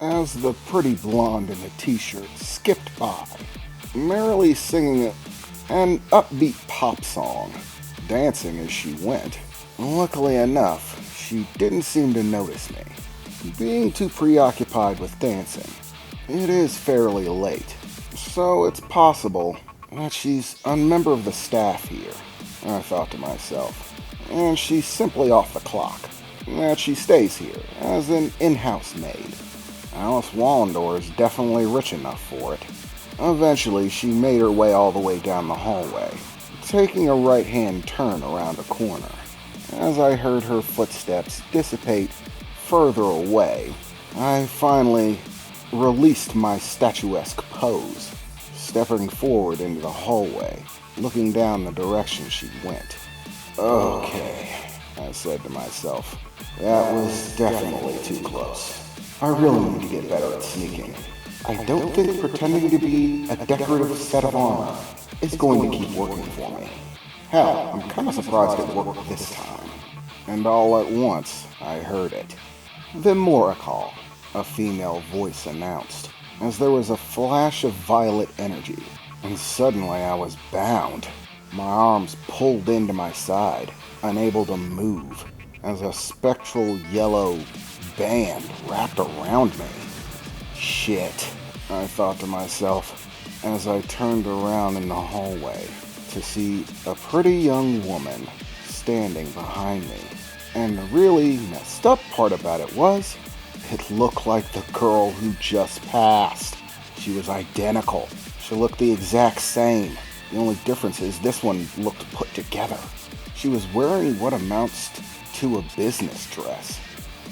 as the pretty blonde in the t-shirt skipped by, merrily singing an upbeat pop song, dancing as she went. Luckily enough, she didn't seem to notice me, being too preoccupied with dancing. It is fairly late, so it's possible that she's a member of the staff here, I thought to myself, and she's simply off the clock, that she stays here as an in-house maid. Alice Wallendor is definitely rich enough for it. Eventually, she made her way all the way down the hallway, taking a right-hand turn around a corner. As I heard her footsteps dissipate further away, I finally released my statuesque pose, stepping forward into the hallway, looking down the direction she went. Okay, I said to myself, that was definitely too close. I really need to get better at sneaking. I don't think pretending to be a decorative set of armor is going to keep working for me. Hell, I'm kind of surprised it worked this time. And all at once, I heard it. "The Moracall," a female voice announced, as there was a flash of violet energy, and suddenly I was bound. My arms pulled into my side, unable to move, as a spectral yellow band wrapped around me. Shit, I thought to myself as I turned around in the hallway to see a pretty young woman standing behind me. And the really messed up part about it was, it looked like the girl who just passed. She was identical. She looked the exact same. The only difference is this one looked put together. She was wearing what amounts to a business dress.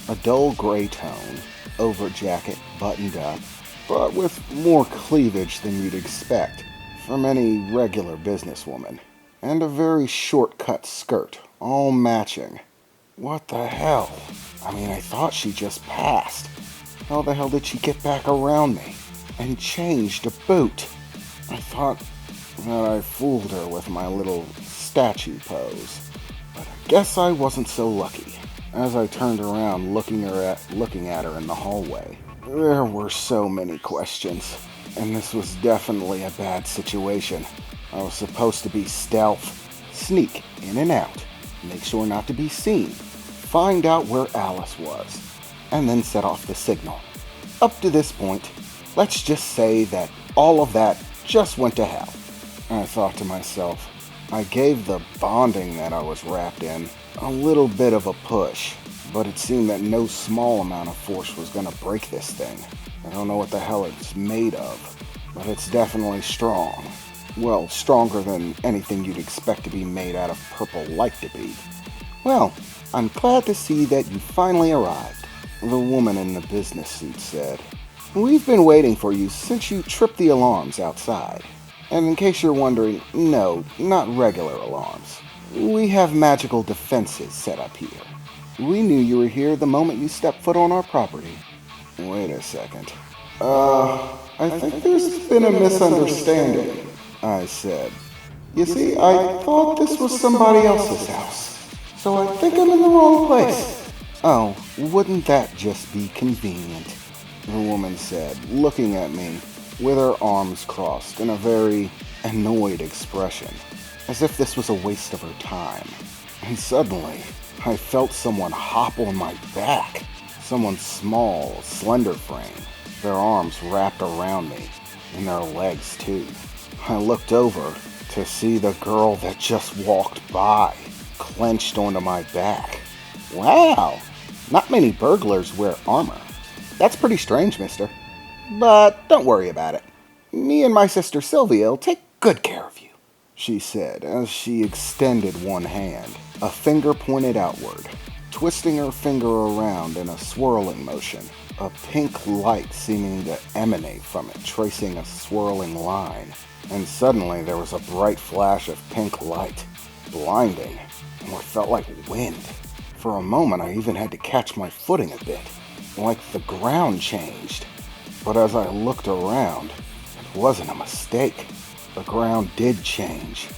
A dull gray tone, over jacket buttoned up, but with more cleavage than you'd expect from any regular businesswoman. And a very short-cut skirt, all matching. What the hell? I mean, I thought she just passed. How the hell did she get back around me? And change to boot? I thought that I fooled her with my little statue pose. But I guess I wasn't so lucky. As I turned around looking at her in the hallway, there were so many questions. And this was definitely a bad situation. I was supposed to be stealth, sneak in and out, make sure not to be seen, find out where Alice was, and then set off the signal. Up to this point, let's just say that all of that just went to hell. I thought to myself, I gave the bonding that I was wrapped in a little bit of a push, but it seemed that no small amount of force was going to break this thing. I don't know what the hell it's made of, but it's definitely strong. Well, stronger than anything you'd expect to be made out of purple light to be. Well, I'm glad to see that you finally arrived, the woman in the business suit said. We've been waiting for you since you tripped the alarms outside. And in case you're wondering, no, not regular alarms. We have magical defenses set up here. We knew you were here the moment you stepped foot on our property. Wait a second. I think there's been a misunderstanding, I said. You see, I thought this was somebody else's house, so I think I'm in the wrong place. Oh, wouldn't that just be convenient? The woman said, looking at me with her arms crossed in a very annoyed expression, as if this was a waste of her time. And suddenly, I felt someone hop on my back. Someone small, slender frame, their arms wrapped around me, and their legs too. I looked over to see the girl that just walked by, clenched onto my back. Wow, not many burglars wear armor. That's pretty strange, mister. But don't worry about it. Me and my sister Sylvia will take good care of you, she said as she extended one hand, a finger pointed outward, twisting her finger around in a swirling motion, a pink light seeming to emanate from it, tracing a swirling line. And suddenly there was a bright flash of pink light, blinding, and what felt like wind. For a moment I even had to catch my footing a bit, like the ground changed. But as I looked around, it wasn't a mistake. The ground did change.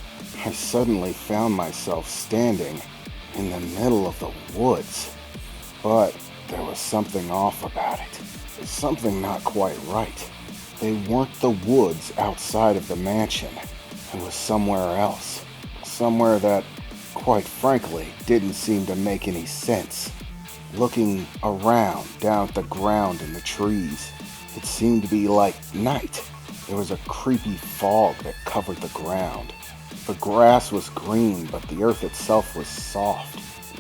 I suddenly found myself standing in the middle of the woods. But there was something off about it. something not quite right. They weren't the woods outside of the mansion. It was somewhere else. Somewhere that, quite frankly, didn't seem to make any sense. Looking around, down at the ground and the trees, it seemed to be like night. There was a creepy fog that covered the ground. The grass was green, but the earth itself was soft,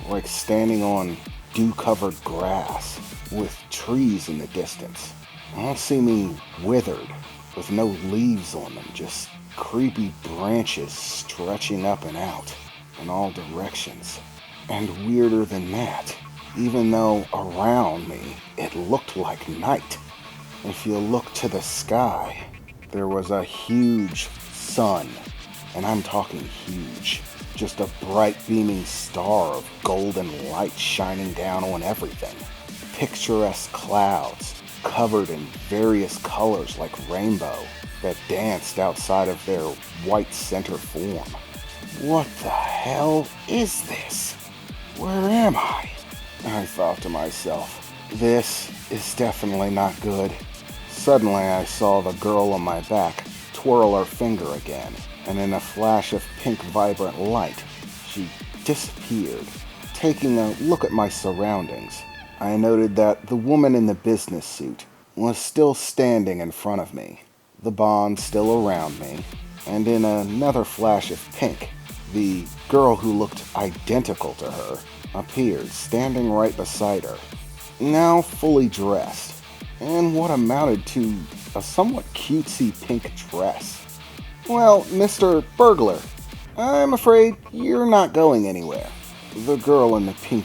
like standing on dew-covered grass, with trees in the distance, all seeming withered, with no leaves on them, just creepy branches stretching up and out in all directions. And weirder than that, even though around me it looked like night, if you looked to the sky, there was a huge sun, and I'm talking huge. Just a bright beaming star of golden light shining down on everything. Picturesque clouds covered in various colors like rainbow that danced outside of their white center form. What the hell is this? Where am I? I thought to myself, this is definitely not good. Suddenly I saw the girl on my back twirl her finger again, and in a flash of pink vibrant light, she disappeared. Taking a look at my surroundings, I noted that the woman in the business suit was still standing in front of me, the bond still around me, and in another flash of pink, the girl who looked identical to her appeared, standing right beside her, now fully dressed, in what amounted to a somewhat cutesy pink dress. "Well, Mr. Burglar, I'm afraid you're not going anywhere," the girl in the pink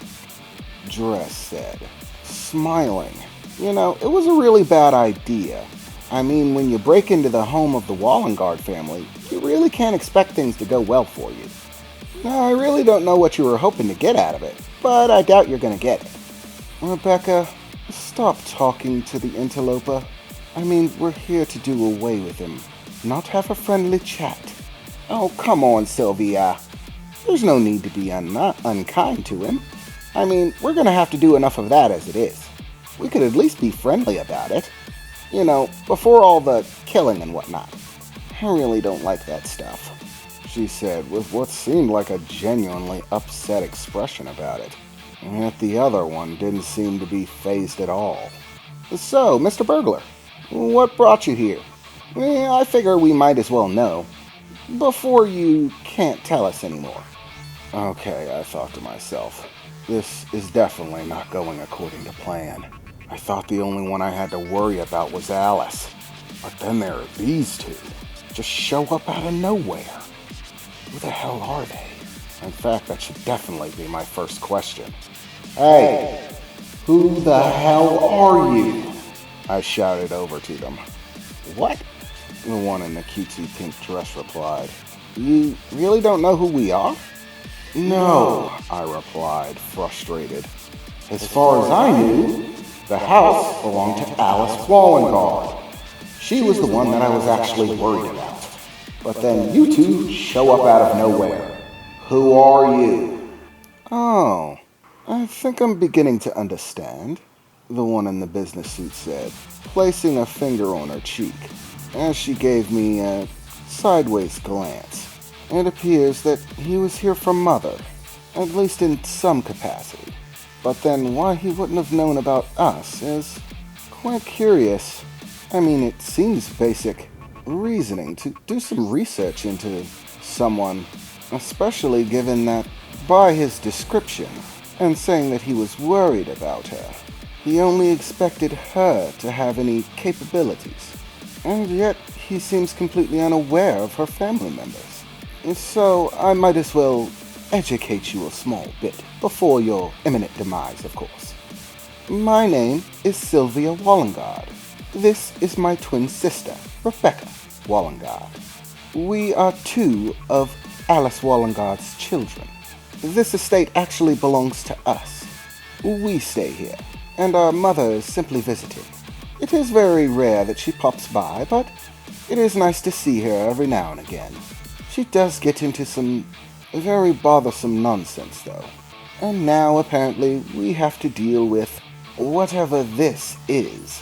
dress said, smiling. "You know, it was a really bad idea. I mean, when you break into the home of the Wallengard family, you really can't expect things to go well for you. Now, I really don't know what you were hoping to get out of it, but I doubt you're going to get it." "Rebecca, stop talking to the interloper. I mean, we're here to do away with him, not have a friendly chat." "Oh, come on, Sylvia. There's no need to be unkind to him. I mean, we're going to have to do enough of that as it is. We could at least be friendly about it. You know, before all the killing and whatnot. I really don't like that stuff," she said with what seemed like a genuinely upset expression about it. And yet the other one didn't seem to be fazed at all. "So, Mr. Burglar, what brought you here? I figure we might as well know, before you can't tell us anymore." Okay, I thought to myself, this is definitely not going according to plan. I thought the only one I had to worry about was Alice. But then there are these two. Just show up out of nowhere. Who the hell are they? In fact, that should definitely be my first question. "Hey, who the hell are you?" I shouted over to them. "What?" the one in the cutesy pink dress replied. "You really don't know who we are?" "No," I replied, frustrated. "As far as I knew, the house belonged to Alice Wallengard. She was the one that I was actually worried about. But then you two show up out of nowhere. Who are you?" "Oh, I think I'm beginning to understand," the one in the business suit said, placing a finger on her cheek, as she gave me a sideways glance. "It appears that he was here for Mother, at least in some capacity. But then why he wouldn't have known about us is quite curious. I mean, it seems basic reasoning to do some research into someone, especially given that by his description and saying that he was worried about her, he only expected her to have any capabilities. And yet he seems completely unaware of her family members. So I might as well educate you a small bit before your imminent demise, of course. My name is Sylvia Wallengard. This is my twin sister, Rebecca Wallengard. We are two of Alice Wallengard's children. This estate actually belongs to us. We stay here, and our mother is simply visiting. It is very rare that she pops by, but it is nice to see her every now and again. She does get into some very bothersome nonsense, though. And now, apparently, we have to deal with whatever this is."